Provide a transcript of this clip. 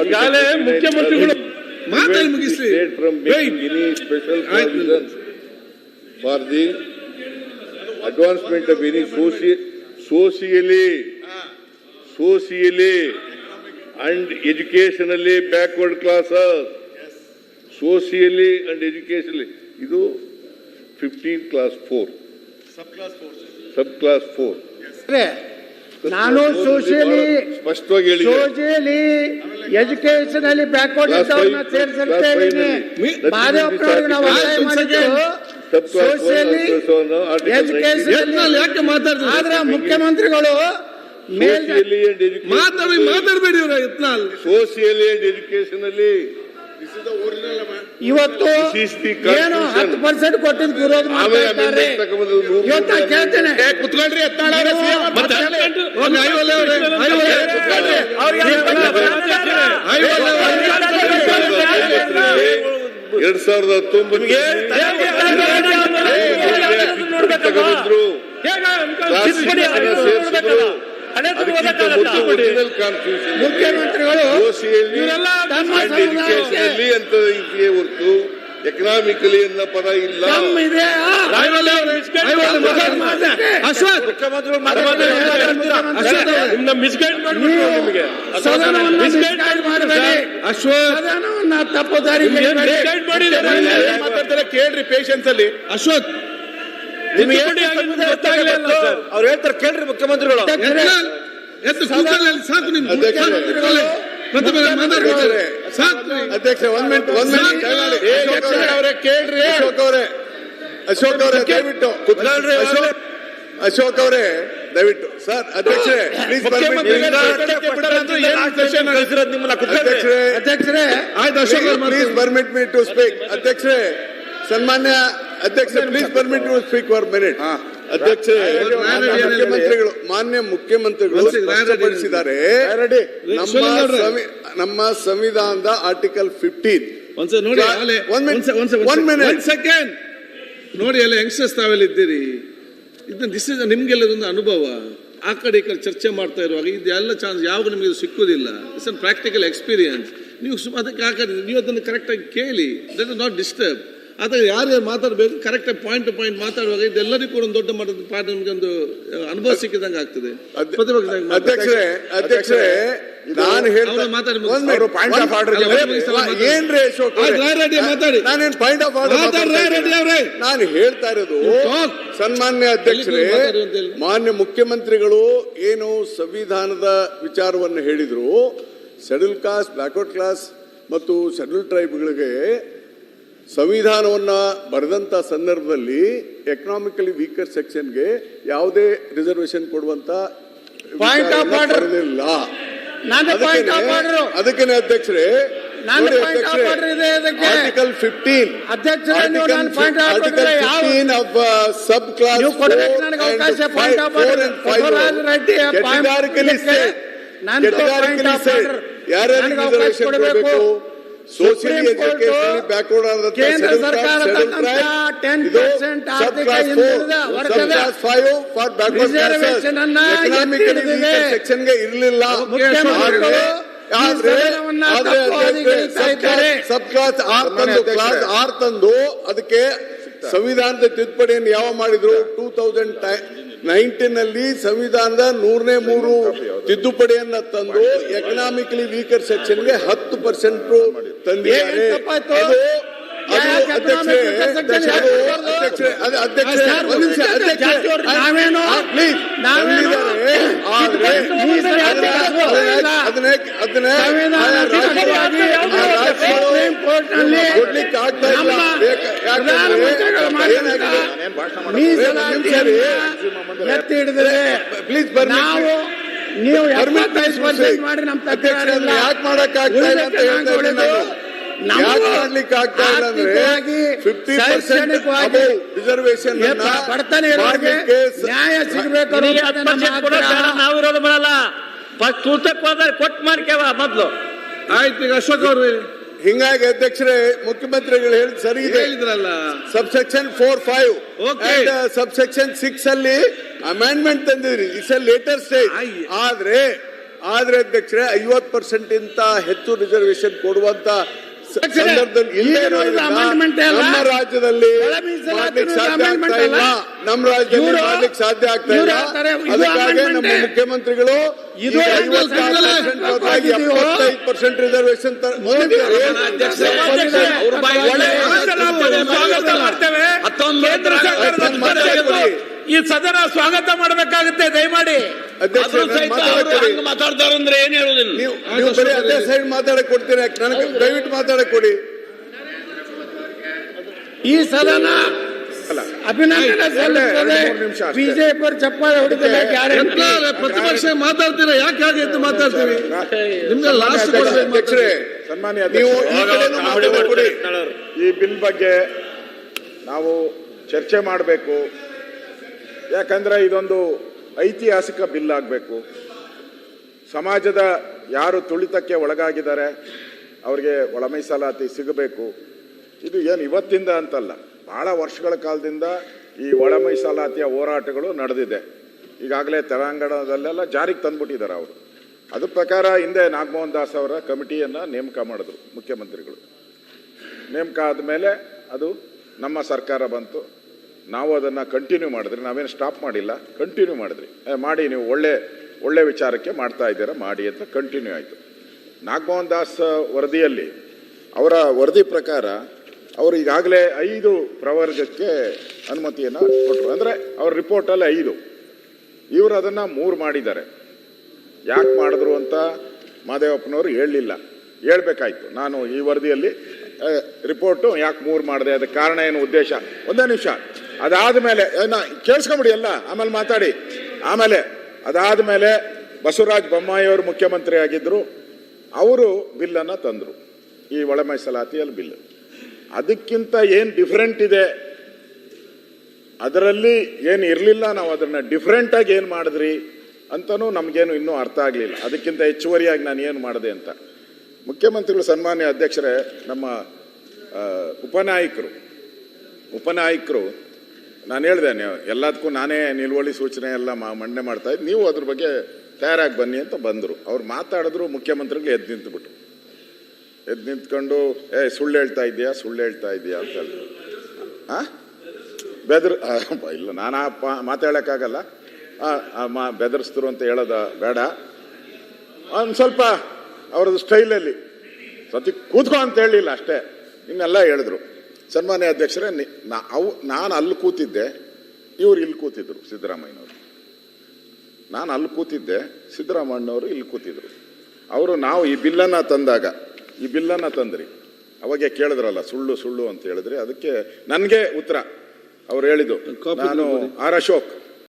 ಈಗಾಗಲೇ ಮುಖ್ಯಮಂತ್ರಿಗಳು ಮಾತಾಡಿ ಮುಗಿಸಿ from making any special provisions for the advancement of any socially and educationally backward classes. Socially and educationally. ಇದು 15 class 4. Sub class 4. ನಾನು socially ಸ್ಪಷ್ಟವಾಗಿ ಹೇಳಿ, ಸೋಷಿಯಲಿ ಎಜುಕೇಶನಲ್ಲಿ ಬ್ಯಾಕ್ವರ್ಡ್ ಇದ್ದವ್ರನ್ನ ಸೇರಿಸಿರ್ತಾ ಇದ್ದೀನಿ. ಮಾದೇವಪ್ಪನವ್ರಿಗೆ ನಾವು ಒತ್ತಾಯ ಮಾಡಿದ್ದೆವು ಸೋಷಿಯಲಿ ಎಜುಕೇಶನಲ್ಲಿ. ಆದ್ರೆ ಮುಖ್ಯಮಂತ್ರಿಗಳು ಮಾತಾಡಬೇಡಿ ಅವರ ಯತ್ನಾಳ್. ಸೋಷಿಯಲಿ ಅಂಡ್ ಎಜುಕೇಶನಲ್ಲಿ ಇವತ್ತು ಏನು 10% ಕೊಟ್ಟಿದ್ದು ವಿರೋಧ ಮಾಡ್ತಾರೆ. ಇವತ್ತು ಕೇಳ್ತೇನೆ, ಕುತ್ಕೊಳ್ರಿ ಯತ್ನಾಳ್. 2019 ಮುಖ್ಯಮಂತ್ರಿಗಳು ಅಂತ ಇದೆಯೇ ಹೊರತು ಎಕನಾಮಿಕಲಿ ಅನ್ನೋ ಪದ ಇಲ್ಲ. ತಪ್ಪು ದಾರಿ ಕೇಳ್ರಿ ಪೇಷನ್ಸ್ ಅಲ್ಲಿ. ಅಶ್ವಥ್ ಅವ್ರು ಹೇಳ್ತಾರೆ ಕೇಳ್ರಿ ಮುಖ್ಯಮಂತ್ರಿಗಳು. ಸಾಕು ನಿಮ್ ಅಧ್ಯಕ್ಷ ಒಂದ್ ಮಿನಿಟ್ ಅವರೇ ಕೇಳ್ರಿ. ಅಶೋಕ್ ಅವರೇ ದಯವಿಟ್ಟು ಕುತ್ಕೊಳ್ರಿ. ಅಶೋಕ್ ಅವರೇ ದಯವಿಟ್ಟು. ಸರ್ ಅಧ್ಯಕ್ಷರೇ please please permit me to speak. ಅಧ್ಯಕ್ಷರೇ ಸನ್ಮಾನ್ಯ ಅಧ್ಯಕ್ಷ please permit to speak for minute. ಅಧ್ಯಕ್ಷರೇ ಮಾನ್ಯ ಮುಖ್ಯಮಂತ್ರಿಗಳು ಸ್ಪಷ್ಟಪಡಿಸಿದ್ದಾರೆ ನಮ್ಮ ಸಂವಿಧಾನದ ಆರ್ಟಿಕಲ್ 15 ನೋಡಿ ಎಲ್ಲ ಯಂಗ್ಸ್ಟರ್ಸ್ ತಾವೆಲ್ಲ ಇದ್ದೀರಿ. ದಿಸ್ ಇಸ್ ನಿಮ್ಗೆಲ್ಲದೊಂದು ಅನುಭವ. ಆ ಕಡೆ ಈ ಕಡೆ ಚರ್ಚೆ ಮಾಡ್ತಾ ಇರುವಾಗ ಇದೆಲ್ಲ ಚಾನ್ಸ್ ಯಾವಾಗ ನಿಮಗೆ ಸಿಕ್ಕುದಿಲ್ಲ. It's unpractical experience. ನೀವು ಅದಕ್ಕೆ ಹಾಕಿದ್ರೆ ನೀವು ಅದನ್ನು ಕರೆಕ್ಟಾಗಿ ಕೇಳಿ. That is not disturb. ಆದರೆ ಯಾರ್ಯಾರು ಮಾತಾಡಬೇಕು ಕರೆಕ್ಟಾಗಿ ಪಾಯಿಂಟ್ ಟು ಪಾಯಿಂಟ್ ಮಾತಾಡುವಾಗ ಇದೆಲ್ಲರಿಗೂ ಕೂಡ ಒಂದು ದೊಡ್ಡ ಮಟ್ಟದ ಪಾಠ ನಮಗೆ ಒಂದು ಅನುಭವ ಸಿಕ್ಕಿದಂಗೆ ಆಗ್ತದೆ. ಅಧ್ಯಕ್ಷರೇ ನಾನು ಹೇಳ್ತಾ ನಾನು ಹೇಳ್ತಾ ಇರೋದು ಸನ್ಮಾನ್ಯ ಅಧ್ಯಕ್ಷರೇ, ಮಾನ್ಯ ಮುಖ್ಯಮಂತ್ರಿಗಳು ಏನು ಸಂವಿಧಾನದ ವಿಚಾರವನ್ನು ಹೇಳಿದ್ರು, ಶೆಡ್ಯೂಲ್ ಕಾಸ್ಟ್, ಬ್ಯಾಕ್ವರ್ಡ್ ಕ್ಲಾಸ್ ಮತ್ತು ಶೆಡ್ಯೂಲ್ ಟ್ರೈಬ್ಗಳಿಗೆ ಸಂವಿಧಾನವನ್ನ ಬರೆದಂತ ಸಂದರ್ಭದಲ್ಲಿ ಎಕನಾಮಿಕಲಿ ವೀಕರ್ ಸೆಕ್ಷನ್ಗೆ ಯಾವುದೇ ರಿಸರ್ವೇಶನ್ ಕೊಡುವಂತ ಬರೆದಿಲ್ಲ. ಅದಕ್ಕೆ ಅಧ್ಯಕ್ಷರೇ ಆರ್ಟಿಕಲ್ 15 ಆಫ್ ಸಬ್ ಕ್ಲಾಸ್ ಯಾರ್ಯಾರಿಗೆ ರಿಸರ್ವೇಶನ್ ಕೊಡಬೇಕು, ಸೋಷಿಯಲಿ ಎಜುಕೇಶನ್ ಬ್ಯಾಕ್ವರ್ಡ್ ಆದಂತ ಸೆಕ್ಷನ್ಗೆ ಇರಲಿಲ್ಲ. ಸಬ್ ಕ್ಲಾಸ್ ಆರ್ ತಂದು ಅದಕ್ಕೆ ಸಂವಿಧಾನದ ತಿದ್ದುಪಡಿಯನ್ನು ಯಾವ ಮಾಡಿದ್ರು 2019 ಸಂವಿಧಾನದ 103 ತಿದ್ದುಪಡಿಯನ್ನ ತಂದು ಎಕನಾಮಿಕಲಿ ವೀಕರ್ ಸೆಕ್ಷನ್ಗೆ 10% ತಂದಿದ್ದಾರೆ. ಕೊಡ್ಲಿಕ್ಕೆ ಆಗ್ತಾ ಇಲ್ಲ. ಎತ್ತಿ ಹಿಡಿದ್ರೆ ಪ್ಲೀಸ್ ನಾವು ನೀವು ಮಾಡಿ ನಮ್ಮ ತಕ್ಷಣ ಯಾಕೆ ಮಾಡಕ್ ಆಗ್ತಾ ಇಲ್ಲ ಅಂತ ಹೇಳ್ತಾರೆ. ಮಾಡ್ಲಿಕ್ಕೆ ಆಗ್ತಾ ಇಲ್ಲ ಅಂದ್ರೆ 50% ರಿಸರ್ವೇಶನ್ ಬಡತನ ನ್ಯಾಯ ಸಿಗಬೇಕು. ನಾವು ವಿರೋಧ ಮಾಡಲ್ಲ. ಕೊಟ್ಟು ಮಾಡ್ಕೇವ ಮೊದ್ಲು. ಆಯ್ತು. ಈಗ ಅಶೋಕ್ ಅವರು ಹಿಂಗಾಗಿ ಅಧ್ಯಕ್ಷರೇ ಮುಖ್ಯಮಂತ್ರಿಗಳು ಹೇಳಿದ್ ಸರಿ ಇದೆ ಹೇಳಿದ್ರಲ್ಲ. ಸಬ್ಸೆಕ್ಷನ್ 4-5 ಸಬ್ಸೆಕ್ಷನ್ 6 ಅಲ್ಲಿ ಅಮೆಂಡ್ಮೆಂಟ್ ತಂದಿದ್ರಿ. It's a later stage. ಆದ್ರೆ ಆದ್ರೆ ಅಧ್ಯಕ್ಷರೇ 50% ಇಂತ ಹೆಚ್ಚು ರಿಸರ್ವೇಶನ್ ಕೊಡುವಂತ ಸಂದರ್ಭದಲ್ಲಿ ಇಲ್ಲೇ ಈಗಿನ ಇರೋದ್ರಿಂದ amendment ಅಲ್ಲ. ನಮ್ಮ ರಾಜ್ಯದಲ್ಲಿ ಒಳ ಮೀಸಲಾತಿ ಮಾಡ್ಲಿಕ್ಕೆ ಸಾಧ್ಯ amendment ಆಗ್ತಾ ಇಲ್ಲ. ಅಲ್ಲ. ನಮ್ಮ ರಾಜ್ಯದಲ್ಲಿ ಇವ್ರು- ಮಾಡ್ಲಿಕ್ಕೆ ಸಾಧ್ಯ ಆಗ್ತಾ ಇವ್ರು ಇಲ್ಲ. ಹೇಳ್ತಾರೆ, ಇದು ಅದಕ್ಕಾಗಿ ನಮ್ಮ amendment. ಮುಖ್ಯಮಂತ್ರಿಗಳು ಇದು 50% ಬದಲಾಗಿ 75% ರಿಸರ್ವೇಶನ್ ಸ್ವಾಗತ ಮಾಡ್ತೇವೆ. ಕೇಂದ್ರ ಸರ್ಕಾರದ ಈ ಸದನ ಸ್ವಾಗತ ಮಾಡಬೇಕಾಗುತ್ತೆ ದಯಮಾಡಿ. ಮಾತಾಡ್ತಾರಂದ್ರೆ ಏನ್ ಹೇಳುದಿಲ್ಲ. ನೀವು ಬರೀ ಅದೇ ಸೈಡ್ ಮಾತಾಡಕ್ ಕೊಡ್ತೀರಾ? ನನಗೆ ದಯವಿಟ್ಟು ಮಾತಾಡಕ್ ಕೊಡಿ. ಈ ಸದನ ಅಭಿನಂದನೆ ಸಲ್ಲಿಸುತ್ತದೆ. ಬಿಜೆಪಿ ಚಪ್ಪಾಳೆ ಹೊಡಿತಾರೆ ಗ್ಯಾರಂಟಿ. ಪ್ರತಿಪಕ್ಷ ಮಾತಾಡ್ತೀರಾ? ಯಾಕೆ ಹಾಗೆ ಎದ್ದು ಮಾತಾಡ್ತೀವಿ? ನಿಮ್ಗೆ ಲಾಸ್ಟ್ ಅಧ್ಯಕ್ಷರೇ, ಸನ್ಮಾನ್ಯ ನೀವು ಅಧ್ಯಕ್ಷರೇ, ಈ ಕಡೆನೂ ಮಾತಾಡಕ್ ಕೊಡಿ. ಈ ಬಿಲ್ ಬಗ್ಗೆ ನಾವು ಚರ್ಚೆ ಮಾಡಬೇಕು. ಯಾಕಂದ್ರೆ ಇದೊಂದು ಐತಿಹಾಸಿಕ ಬಿಲ್ ಆಗಬೇಕು. ಸಮಾಜದ ಯಾರು ತುಳಿತಕ್ಕೆ ಒಳಗಾಗಿದ್ದಾರೆ ಅವ್ರಿಗೆ ಒಳ ಮೀಸಲಾತಿ ಸಿಗಬೇಕು. ಇದು ಏನು ಇವತ್ತಿಂದ ಅಂತಲ್ಲ, ಬಹಳ ವರ್ಷಗಳ ಕಾಲದಿಂದ ಈ ಒಳ ಮೀಸಲಾತಿಯ ಹೋರಾಟಗಳು ನಡೆದಿದೆ. ಈಗಾಗಲೇ ತೆಲಂಗಾಣದಲ್ಲೆಲ್ಲ ಜಾರಿಗೆ ತಂದ್ಬಿಟ್ಟಿದ್ದಾರೆ ಅವರು. ಅದ್ರ ಪ್ರಕಾರ ಹಿಂದೆ ನಾಗಮೋಹನ್ ದಾಸ್ ಅವರ ಕಮಿಟಿಯನ್ನು ನೇಮಕ ಮಾಡಿದ್ರು ಮುಖ್ಯಮಂತ್ರಿಗಳು. ನೇಮಕ ಆದಮೇಲೆ ಅದು ನಮ್ಮ ಸರ್ಕಾರ ಬಂತು. ನಾವು ಅದನ್ನು ಕಂಟಿನ್ಯೂ ಮಾಡಿದ್ರಿ, ನಾವೇನು ಸ್ಟಾಪ್ ಮಾಡಿಲ್ಲ, ಕಂಟಿನ್ಯೂ ಮಾಡಿದ್ರಿ. ಮಾಡಿ ನೀವು ಒಳ್ಳೆ ವಿಚಾರಕ್ಕೆ ಮಾಡ್ತಾ ಇದ್ದೀರಾ, ಮಾಡಿ ಅಂತ ಕಂಟಿನ್ಯೂ ಆಯಿತು. ನಾಗಮೋಹನ್ ದಾಸ್ ವರದಿಯಲ್ಲಿ ಅವರ ವರದಿ ಪ್ರಕಾರ ಅವರು ಈಗಾಗಲೇ 5 ಪ್ರವರ್ಗಕ್ಕೆ ಅನುಮತಿಯನ್ನು ಕೊಟ್ಟರು. ಅಂದರೆ ಅವ್ರ ರಿಪೋರ್ಟಲ್ಲಿ 5, ಇವರು ಅದನ್ನು 3 ಮಾಡಿದ್ದಾರೆ. ಯಾಕೆ ಮಾಡಿದ್ರು ಅಂತ ಮಾದೇವಪ್ಪನವರು ಹೇಳಲಿಲ್ಲ, ಹೇಳ್ಬೇಕಾಯ್ತು. ನಾನು ಈ ವರದಿಯಲ್ಲಿ ರಿಪೋರ್ಟು ಯಾಕೆ 3 ಮಾಡಿದೆ, ಅದಕ್ಕೆ ಕಾರಣ ಏನು, ಉದ್ದೇಶ. ಒಂದೇ ನಿಮಿಷ. ಅದಾದ ಮೇಲೆ ಕೇಳಿಸ್ಕೊಂಬಿಡಿ ಎಲ್ಲ, ಆಮೇಲೆ ಮಾತಾಡಿ. ಆಮೇಲೆ ಅದಾದ ಮೇಲೆ ಬಸವರಾಜ ಬೊಮ್ಮಾಯಿಯವರು ಮುಖ್ಯಮಂತ್ರಿ ಆಗಿದ್ದರು. ಅವರು ಬಿಲ್ಲನ್ನು ತಂದರು, ಈ ಒಳ ಮೀಸಲಾತಿಯಲ್ಲಿ ಬಿಲ್. ಅದಕ್ಕಿಂತ ಏನು ಡಿಫ್ರೆಂಟ್ ಇದೆ, ಅದರಲ್ಲಿ ಏನು ಇರಲಿಲ್ಲ, ನಾವು ಅದನ್ನು ಡಿಫ್ರೆಂಟಾಗಿ ಏನು ಮಾಡಿದ್ರಿ ಅಂತಲೂ ನಮಗೇನು ಇನ್ನೂ ಅರ್ಥ ಆಗಲಿಲ್ಲ. ಅದಕ್ಕಿಂತ ಹೆಚ್ಚುವರಿಯಾಗಿ ನಾನು ಏನು ಮಾಡಿದೆ ಅಂತ. ಮುಖ್ಯಮಂತ್ರಿಗಳು, ಸನ್ಮಾನ್ಯ ಅಧ್ಯಕ್ಷರೇ, ನಮ್ಮ ಉಪನಾಯಕರು ನಾನು ಹೇಳಿದೆ, ಎಲ್ಲದಕ್ಕೂ ನಾನೇ ನಿಲುವಳಿ ಸೂಚನೆ ಎಲ್ಲ ಮಂಡನೆ ಮಾಡ್ತಾ ಇದ್ದೆ, ನೀವು ಅದ್ರ ಬಗ್ಗೆ ತಯಾರಾಗಿ ಬನ್ನಿ ಅಂತ ಬಂದರು. ಅವ್ರು ಮಾತಾಡಿದ್ರು, ಮುಖ್ಯಮಂತ್ರಿಗಳು ಎದ್ದು ನಿಂತುಬಿಟ್ಟು, ಎದ್ದು ನಿಂತ್ಕೊಂಡು ಸುಳ್ಳು ಹೇಳ್ತಾ ಇದೆಯಾ ಅಂತ ಹೇಳಿದ್ರು. ಇಲ್ಲ, ನಾನು ಮಾತಾಡೋಕ್ಕಾಗಲ್ಲ, ಬೆದರಿಸಿದ್ರು ಅಂತ ಹೇಳೋದ ಬೇಡ. ಒಂದು ಸ್ವಲ್ಪ ಅವ್ರದ್ದು ಸ್ಟೈಲಲ್ಲಿ ಸತಿ ಕೂತ್ಕೊ ಅಂತ ಹೇಳಲಿಲ್ಲ ಅಷ್ಟೇ, ಇನ್ನೆಲ್ಲ ಹೇಳಿದ್ರು. ಸನ್ಮಾನ್ಯ ಅಧ್ಯಕ್ಷರೇ, ನಾನು ಅಲ್ಲಿ ಕೂತಿದ್ದೆ, ಇವ್ರು ಇಲ್ಲಿ ಕೂತಿದ್ರು, ಸಿದ್ದರಾಮಯ್ಯನವರು. ನಾನು ಅಲ್ಲಿ ಕೂತಿದ್ದೆ, ಸಿದ್ದರಾಮಯ್ಯನವರು ಇಲ್ಲಿ ಕೂತಿದ್ರು. ನಾವು ಈ ಬಿಲ್ಲನ್ನು ತಂದ್ರಿ, ಅವಾಗೆ ಕೇಳಿದ್ರಲ್ಲ ಸುಳ್ಳು ಅಂತ ಹೇಳಿದ್ರಿ. ಅದಕ್ಕೆ ನನಗೆ ಉತ್ತರ ಅವ್ರು ಹೇಳಿದ್ದು, ನಾನು ಆರ್ ಅಶೋಕ್